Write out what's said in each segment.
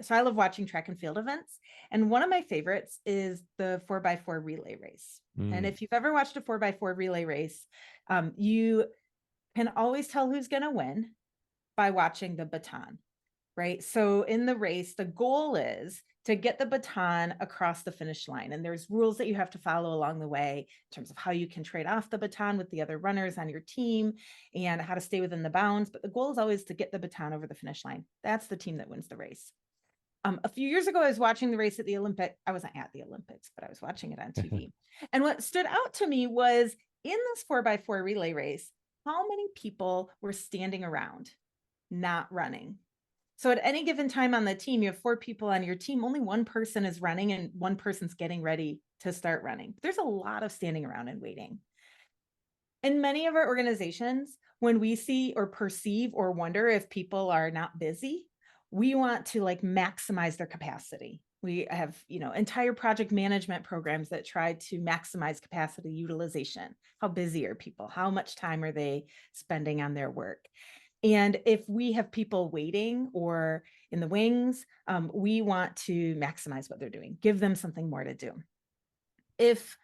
so I love watching track and field events. And one of my favorites is the 4x4 relay race. And Mm. if you've ever watched a 4x4 relay race, you can always tell who's going to win by watching the baton, right? So in the race, the goal is to get the baton across the finish line. And there's rules that you have to follow along the way in terms of how you can trade off the baton with the other runners on your team and how to stay within the bounds. But the goal is always to get the baton over the finish line. That's the team that wins the race. A few years ago, I was watching the race at the Olympic. I wasn't at the Olympics, but I was watching it on TV. And what stood out to me was in this 4x4 relay race, how many people were standing around, not running. So at any given time on the team, you have 4 people on your team, only one person is running and one person's getting ready to start running. There's a lot of standing around and waiting. In many of our organizations, when we see or perceive or wonder if people are not busy, we want to like maximize their capacity. We have, entire project management programs that try to maximize capacity utilization. How busy are people? How much time are they spending on their work? And if we have people waiting or in the wings, we want to maximize what they're doing, give them something more to do. If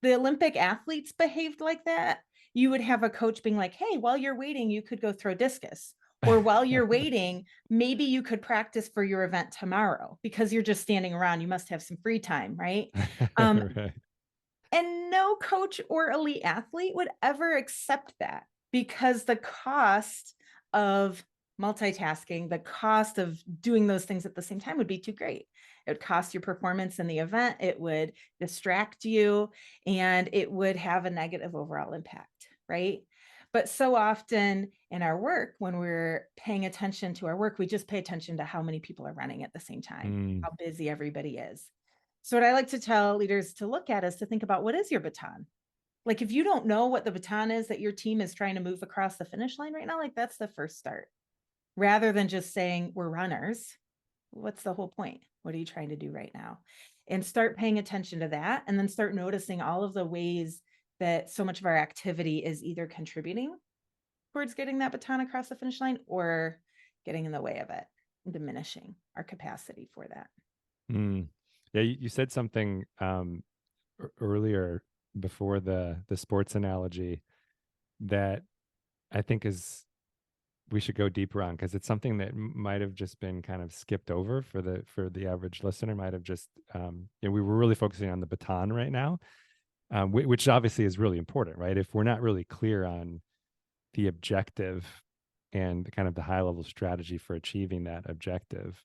the Olympic athletes behaved like that, you would have a coach being like, hey, while you're waiting, you could go throw discus. Or while you're waiting, maybe you could practice for your event tomorrow because you're just standing around. You must have some free time, right? Um, Right. and no coach or elite athlete would ever accept that because the cost of multitasking, the cost of doing those things at the same time would be too great. It would cost your performance in the event, it would distract you, and it would have a negative overall impact, right? But so often in our work, when we're paying attention to our work, we just pay attention to how many people are running at the same time, Mm. how busy everybody is. So what I like to tell leaders to look at is to think about what is your baton? Like if you don't know what the baton is that your team is trying to move across the finish line right now, like that's the first start. Rather than just saying we're runners, what's the whole point? What are you trying to do right now? And start paying attention to that and then start noticing all of the ways that so much of our activity is either contributing towards getting that baton across the finish line or getting in the way of it and diminishing our capacity for that. Mm. Yeah, you said something earlier before the sports analogy that I think is we should go deeper on because it's something that might have just been kind of skipped over for the average listener. Might have just we were really focusing on the baton right now, which obviously is really important, right? If we're not really clear on the objective and kind of the high level strategy for achieving that objective,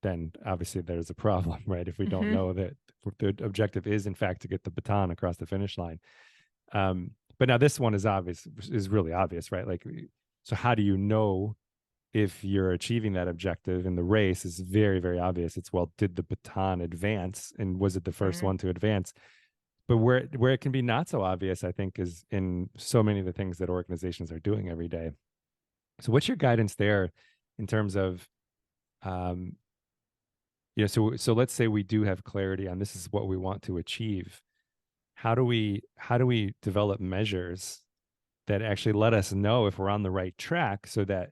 then obviously there's a problem, right? If we don't Mm-hmm. know that the objective is in fact to get the baton across the finish line. But now this one is obvious, is really obvious, right? Like, so how do you know if you're achieving that objective in the race is very, very obvious. It's, well, did the baton advance and was it the first one to advance? But where it can be not so obvious, I think, is in so many of the things that organizations are doing every day. So what's your guidance there in terms of um, so let's say we do have clarity on this is what we want to achieve. How do we develop measures that actually let us know if we're on the right track so that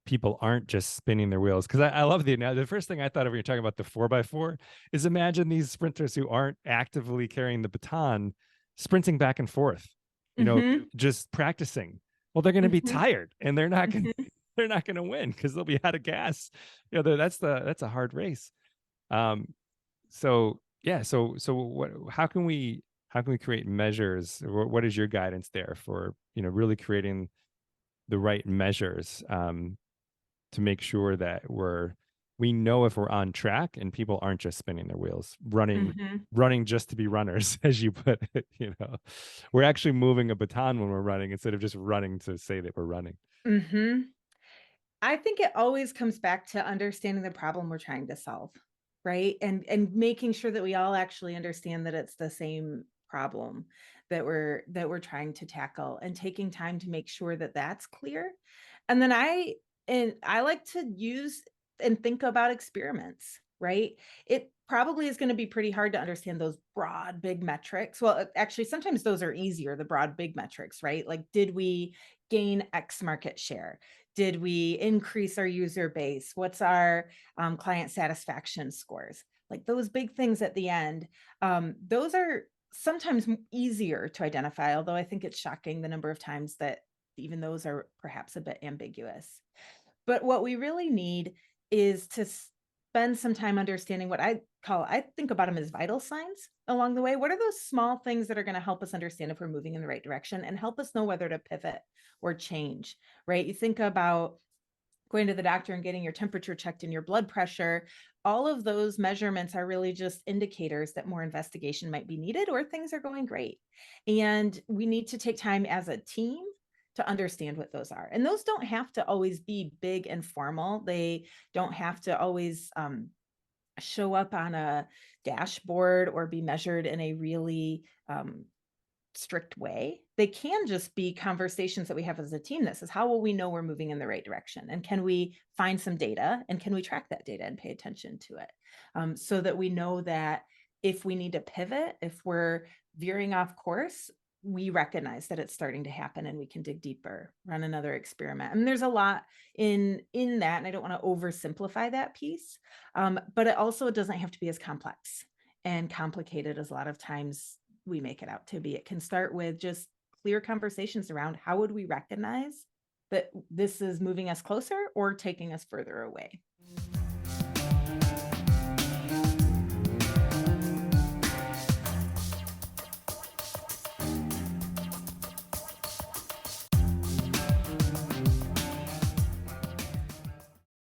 people aren't just spinning their wheels? Because I love the first thing I thought of when you're talking about the 4x4 is imagine these sprinters who aren't actively carrying the baton sprinting back and forth, Mm-hmm. just practicing. Well, they're going to be Mm-hmm. tired and they're not going Mm-hmm. they're not going to win because they'll be out of gas. That's a hard race. Um, so yeah, so what? How can we create measures? What is your guidance there for really creating the right measures to make sure that we know if we're on track and people aren't just spinning their wheels, Mm-hmm. running just to be runners, as you put it. We're actually moving a baton when we're running instead of just running to say that we're running. Mm-hmm. I think it always comes back to understanding the problem we're trying to solve, right? And making sure that we all actually understand that it's the same problem that we're trying to tackle and taking time to make sure that that's clear. And then I like to use and think about experiments, right? It probably is going to be pretty hard to understand those broad big metrics. Well, actually sometimes those are easier, the broad big metrics, right? Like did we gain X market share? Did we increase our user base? What's our client satisfaction scores? Like those big things at the end. Those are sometimes easier to identify, although I think it's shocking the number of times that even those are perhaps a bit ambiguous. But what we really need is to spend some time understanding what I think about them as vital signs along the way. What are those small things that are going to help us understand if we're moving in the right direction and help us know whether to pivot or change, right? You think about going to the doctor and getting your temperature checked and your blood pressure. All of those measurements are really just indicators that more investigation might be needed or things are going great. And we need to take time as a team to understand what those are. And those don't have to always be big and formal. They don't have to always show up on a dashboard or be measured in a really strict way. They can just be conversations that we have as a team that says, how will we know we're moving in the right direction? And can we find some data and can we track that data and pay attention to it? So that we know that if we need to pivot, if we're veering off course, we recognize that it's starting to happen and we can dig deeper, run another experiment. And there's a lot in that, and I don't want to oversimplify that piece, but it also doesn't have to be as complex and complicated as a lot of times we make it out to be. It can start with just clear conversations around how would we recognize that this is moving us closer or taking us further away.